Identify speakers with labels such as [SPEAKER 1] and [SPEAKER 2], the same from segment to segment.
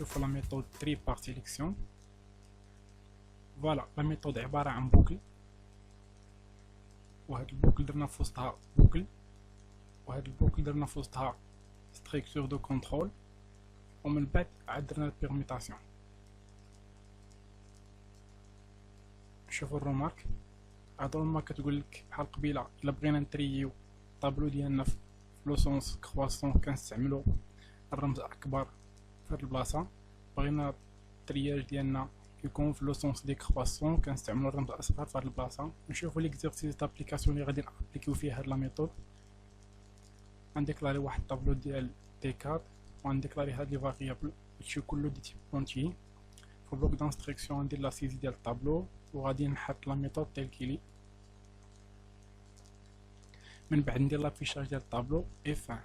[SPEAKER 1] نشوفوا لا ميثود تري بار سيليكسيون. فوالا لا ميثود عباره عن بوكل، وهاد البوكل درنا في وسطها بوكل، وهاد البوكل درنا في وسطها ستركتور دو كونترول، ومن بعد عاد درنا البيرميتاسيون. شوفوا الرومارك، هاد الرومارك كتقول لك بحال قبيله الا بغينا نتريو الطابلو ديالنا في لو سونس كرواسون كنستعملو الرمز اكبر في هاد البلاصه، بغينا الترياج ديالنا يكون في لو سونس دي كرواسون كنستعملو الرمز اصغر في هاد البلاصه. نشوفوا ليكزيرسيس دابليكاسيون اللي غادي نابليكيو فيه هاد لا ميثود. غنديكلاري واحد الطابلو ديال تي 4 وغنديكلاري هاد لي فاريابل هادشي كله دي تيب اونتي. في البلوك دانستركسيون غندير لا سيزي ديال الطابلو وغادي نحط لا ميثود تيل كيلي. من بعد ندير لافيشاج ديال الطابلو اف 1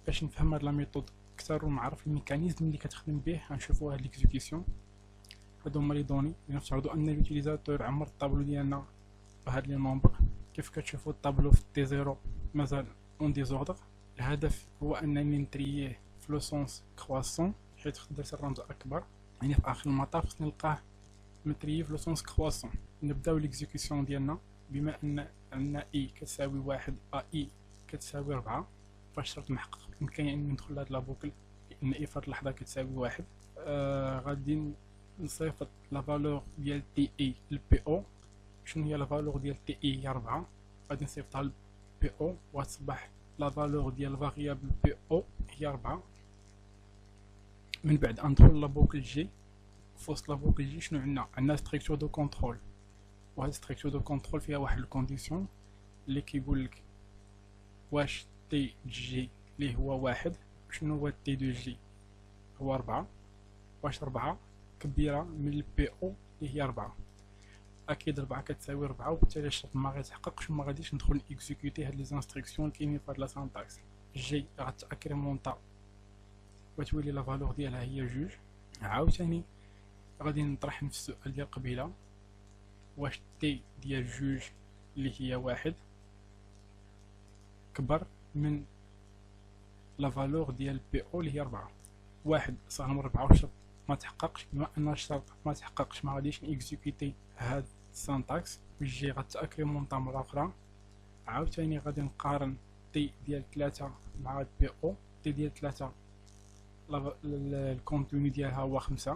[SPEAKER 1] باش نفهم هاد لا ميثود اكثر ونعرف الميكانيزم اللي كتخدم به. غنشوفوا هاد ليكزيكسيون. هادو هما لي دوني اللي نفترضوا ان اليوتيليزاتور عمر الطابلو ديالنا بهاد لي نومبر. كيف كتشوفوا الطابلو في تي 0 مازال اون ديزوردر. الهدف هو انني نترييه في لو سونس كرواسون حيت درت الرمز اكبر، يعني في اخر المطاف خصني نلقاه متريي في لو سونس كرواسون. نبداو ليكزيكسيون ديالنا بما ان عندنا اي كتساوي واحد اي كتساوي 4، فاش شرط محقق بامكاني اني ندخل لهاد لابوكل لان اي في هاد اللحظه كتساوي واحد. غادي نصيفط لا فالور ديال تي اي للبي او. شنو هي لا فالور ديال تي اي؟ هي 4. غادي نصيفطها للبي او وتصبح لا فالور ديال الفاريابل بي او هي 4. من بعد ندخل لابوكل جي. في وسط لابوكل جي شنو عندنا ستركتور دو كونترول، وهاد ستركتور دو كونترول فيها واحد الكونديسيون اللي كيقول لك واش تي جي اللي هو واحد شنو هو تي دو جي هو 4، واش 4 كبيره من البي او اللي هي 4. اكيد 4 كتساوي 4 وبالتالي الشرط ما غيتحققش وما غاديش ندخل اكزيكوتي هاد لي زانستركسيون كاينين في هاد لا سانتاكس. جي غتاكريمونطا وتولي لا فالور ديالها هي جوج. عاوتاني غادي نطرح نفس السؤال ديال قبيله، واش تي ديال جوج اللي هي واحد كبر من لا فالور ديال بي او اللي هي 4. واحد صغر من 4 والشرط ما تحققش. بما ان الشرط ما تحققش ما غاديش نيكزيكوتي هاد السانتاكس. جي غتاكريمونطا مره اخرى. عاوتاني غادي نقارن تي ديال 3 مع بي او. تي ديال 3 الكونتوني ديالها هو 5،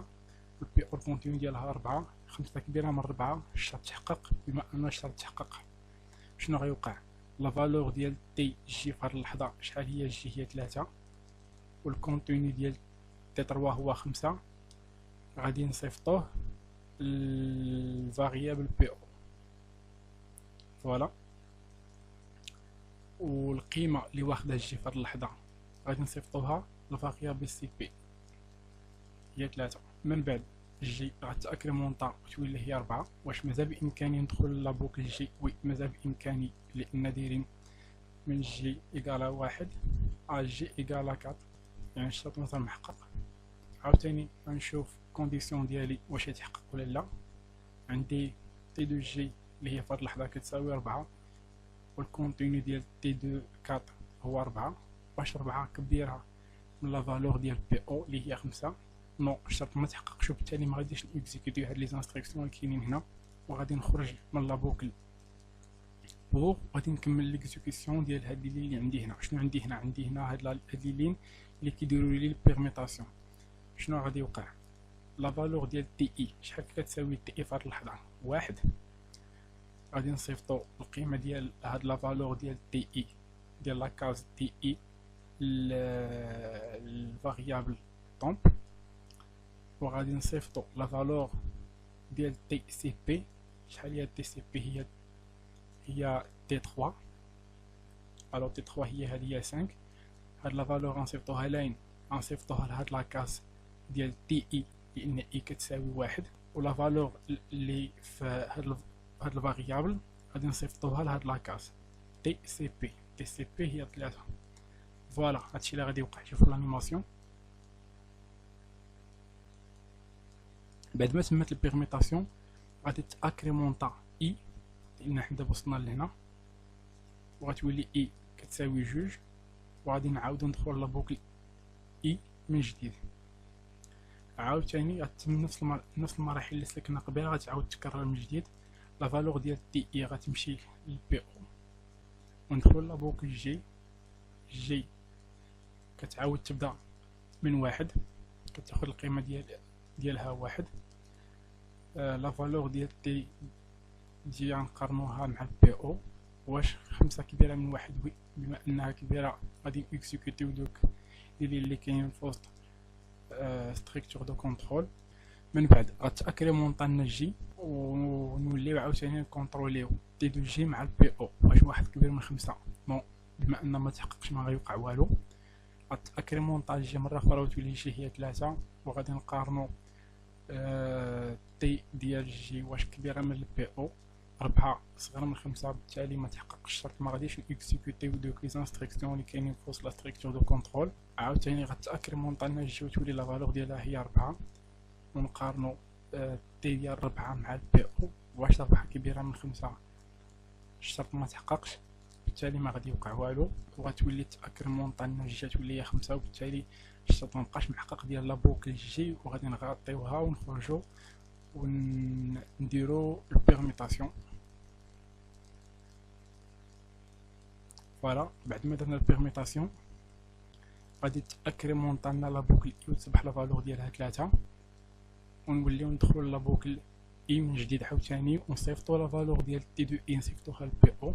[SPEAKER 1] والبي او الكونتوني ديالها 4. 5 كبيره من 4 الشرط تحقق. بما ان الشرط تحقق شنو غيوقع؟ لا فالور ديال تي جي في هاد اللحظه شحال هي؟ جي هي 3 والكونتوني ديال تي 3 هو 5. غادي نصيفطوه الفاريابل بي او. فوالا، والقيمه اللي واخده جي في هاد اللحظه غادي نصيفطوها الفاريابل سي بي هي 3. من بعد جي غتاكريمونطا وتولي هي 4. واش مازال بامكاني ندخل لابوكل جي؟ وي مازال بامكاني، لان دايرين من جي ايكالا 1 جي ايكالا 4، يعني الشرط مازال محقق. عاوتاني غنشوف كونديسيون ديالي واش يتحقق ولا لا. عندي تي دو جي اللي هي في هاد اللحظه كتساوي 4 والكونتينيو ديال تي دو 4 هو 4. واش 4 كبيره من لا فالور ديال بي او اللي هي 5؟ نو، الشرط ما تحققش وبالتالي ما غاديش نيكزيكوتي هاد لي زانستركسيون اللي كاينين هنا. وغادي نخرج من لا بوكل بوغ غادي نكمل ليكزيكسيون ديال هاد لي اللي عندي هنا. شنو عندي هنا؟ عندي هنا هاد لي لين اللي كيديروا لي البيرميتاسيون. شنو غادي يوقع؟ لا فالور ديال تي اي شحال كتساوي تي اي في هاد اللحظه؟ 1. غادي نصيفطو القيمه ديال هاد لا فالور ديال تي اي ديال لا كاز تي اي الفاريابل طومب، وغادي نصيفطو لا فالور ديال تي سي بي. شحال هي تي سي بي؟ هي تي 3. الو تي 3 هي هادي هي 5. هاد لا فالور غنصيفطوها لاين؟ غنصيفطوها لهاد لاكاس ديال تي اي لان اي كتساوي 1. ولا فالور اللي في هاد الفاريابل غادي نصيفطوها لهاد لاكاس تي سي بي. تي سي بي هي 3. فوالا هادشي اللي غادي يوقع. شوفوا لانيماسيون. بعد ما تمت البيرميتاسيون غادي تاكريمونطا اي لان حنا دابا وصلنا لهنا، وغتولي اي كتساوي 2. وغادي نعاودو ندخل لابوكل اي من جديد. عاوتاني غتتم نفس المراحل اللي سلكنا قبيله، غتعاود تكرر من جديد. لا فالور ديال تي اي غتمشي للبي او، وندخلو لا بوكل جي كتعاود تبدا من واحد، كتاخد القيمه ديالها واحد. لا فالور ديال تي دي غنقارنوها مع البي او، واش 5 كبيره من واحد؟ وي، بما انها كبيره غادي اكزيكوتيو دوك اللي كاينين في وسط ستركتور دو كونترول. من بعد غتاكريمونطا لنا جي، ونوليو عاوتاني نكونتروليو تي دو جي مع البي او، واش واحد كبير من 5؟ نو، بما ان ما تحققش ما غيوقع والو. غتاكريمونطا جي مره اخرى وتولي جي هي 3، وغادي نقارنو تي ديال جي واش كبيره من البي او 4 صغيره من 5، بالتالي ما تحققش الشرط، ما غاديش اكزيكوتيو دوك لي انستركسيون اللي كاينين في وسط لا ستركتور دو كونترول. عاوتاني غتاكريمونطا لنا جي وتولي لا فالور ديالها هي 4، ونقارنو تي ديال 4 مع البي او، واش 4 كبيره من 5؟ الشرط ما تحققش، بالتالي ما غادي يوقع والو، وغتولي تاكريمونطا لنا جي تولي هي 5، وبالتالي الشرط مبقاش محقق ديال لا بوكل جي، وغادي نغطيوها ونخرجو ونديرو البيرميتاسيون. فوالا، بعد ما درنا البيرميتاسيون غادي تاكريمونطا لنا لا بوكل اي وتصبح لا فالور ديالها 3، ونوليو ندخلو لا بوكل اي من جديد عاوتاني، ونصيفطو لا فالور ديال تي دو اي نصيفطوها لبي او،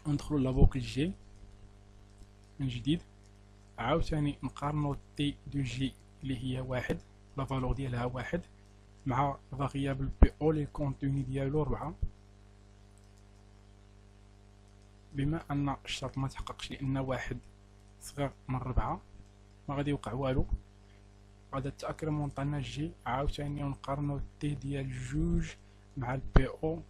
[SPEAKER 1] وندخلو لا بوكل جي من جديد. عاوتاني نقارنو تي دو جي اللي هي 1، لا فالور ديالها 1 مع فاريابل بي او اللي الكونتوني ديالو 4. بما ان الشرط ما تحققش لان 1 صغير من 4 ما غادي يوقع والو، غادا تاكريمونطا لنا جي عاوتاني ونقارنو تي ديال 2 مع البي او،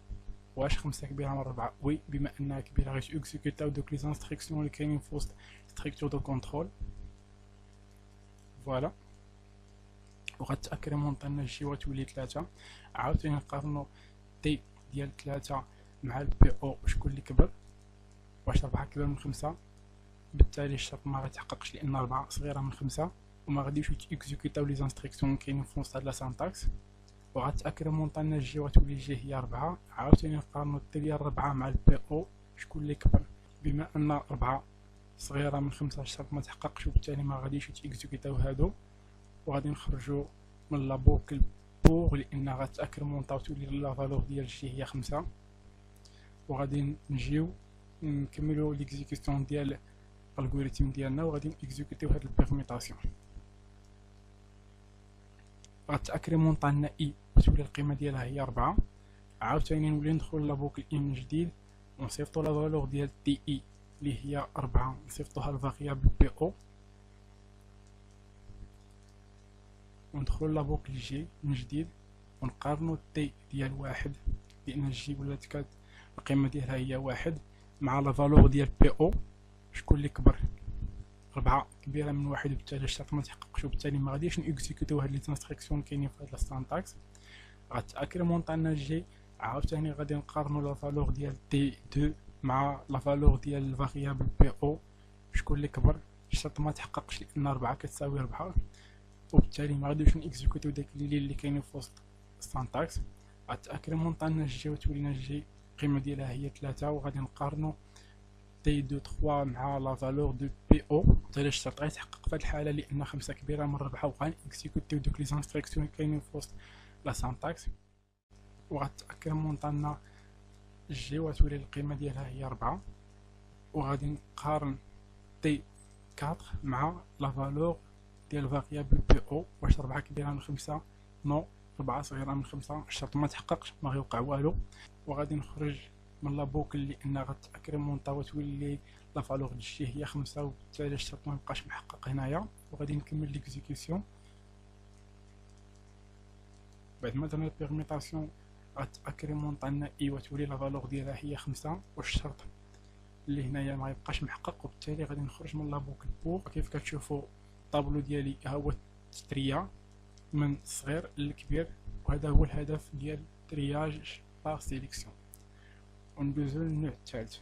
[SPEAKER 1] واش 5 كبيره من 4؟ وي، بما انها كبيره غادي اكزيكوتاو دوك لي انستركسيون اللي كاينين في وسط ستركتور دو كونترول. فوالا، وغتاكريمونطا لنا جي وتولي 3. عاوتاني نقارنو تي ديال 3 مع البي او، شكون اللي كبر؟ واش 4 كبير من 5؟ بالتالي الشرط ما غيتحققش لان 4 صغيره من 5، وما غاديوش اكزيكوتاو لي انستركسيون كاينين في وسط هاد لا سانتاكس. وغتاكريمونطا لنا جي وتولي جي هي 4. عاوتاني نقارنو تي ديال 4 مع البي او، شكون اللي كبر؟ بما ان 4 صغيره من 5 الشرط ما تحققش، وبالتالي ما غاديش اكزيكوتاو هادو، وغادي نخرجو من لا بوكل بوغ لان غتاكريمونطا وتولي لا فالور ديال جي هي 5. وغادي نجيو نكملو ليكزيكسيون ديال الالغوريثم ديالنا، وغادي نكزيكوتيو هاد البيرميتاسيون. غتاكريمونطا لنا اي وتولي القيمه ديالها هي 4. عاوتاني نولي ندخل لا بوكل اي من جديد، ونصيفطو لا فالور ديال تي اي اللي هي 4، نصيفطوها لفاريابل بي او، وندخلو لا بوكل جي من جديد، ونقارنو تي ديال 1 لان جي ولات كات القيمه ديالها هي 1 مع لا فالور ديال بي او، شكون اللي كبر؟ 4 كبيره من 1، وبالتالي الشرط ما تحققش، وبالتالي ما غاديش نيكزيكوتيو هاد لي انستركسيون كاينين في هاد السانتاكس. غتاكريمونطا لنا جي، عاوتاني غادي نقارنو لا فالور ديال تي 2 مع لا فالور ديال الفاريابل بي او، شكون اللي كبر؟ الشرط ما تحققش لان 4 كتساوي 4، وبالتالي ما غاديوش نيكزيكوتيو داك اللي كاينين في وسط السانتاكس. غتاكريمونطا لنا جي وتولي لنا جي القيمه ديالها هي 3، وغادي نقارنو تي دو 3 مع لا فالور دو بي او، بالتالي الشرط غيتحقق في هاد الحاله لان 5 كبيره من 4، وغادي اكزيكوتيو دوك لي انستركسيون كاينين في وسط لا سانتاكس. وغتاكريمونطا لنا جي وتولي القيمه ديالها هي 4، وغادي نقارن تي 4 مع لا فالور ديال فاريابل بي او، واش 4 كبيره من 5؟ نو، 4 صغيره من 5، الشرط ما تحققش، ما غيوقع والو. وغادي نخرج من لا بوكل لان غتاكريمونطا وتولي لا فالور ديال جي هي 5، وبالتالي الشرط ما بقاش محقق هنايا. وغادي نكمل ليكزيكسيون. بعد ما درنا البيرميتاسيون غتاكريمونطا لنا اي وتولي لا فالور ديالها هي 5، والشرط اللي هنايا ما يبقاش محقق، وبالتالي غادي نخرج من لا بوكل بوغ. كيف كتشوفوا الطابلو ديالي ها هو التريا من الصغير للكبير، وهذا هو الهدف ديال ترياج بار سيليكسيون. وندوزو للنوع الثالث.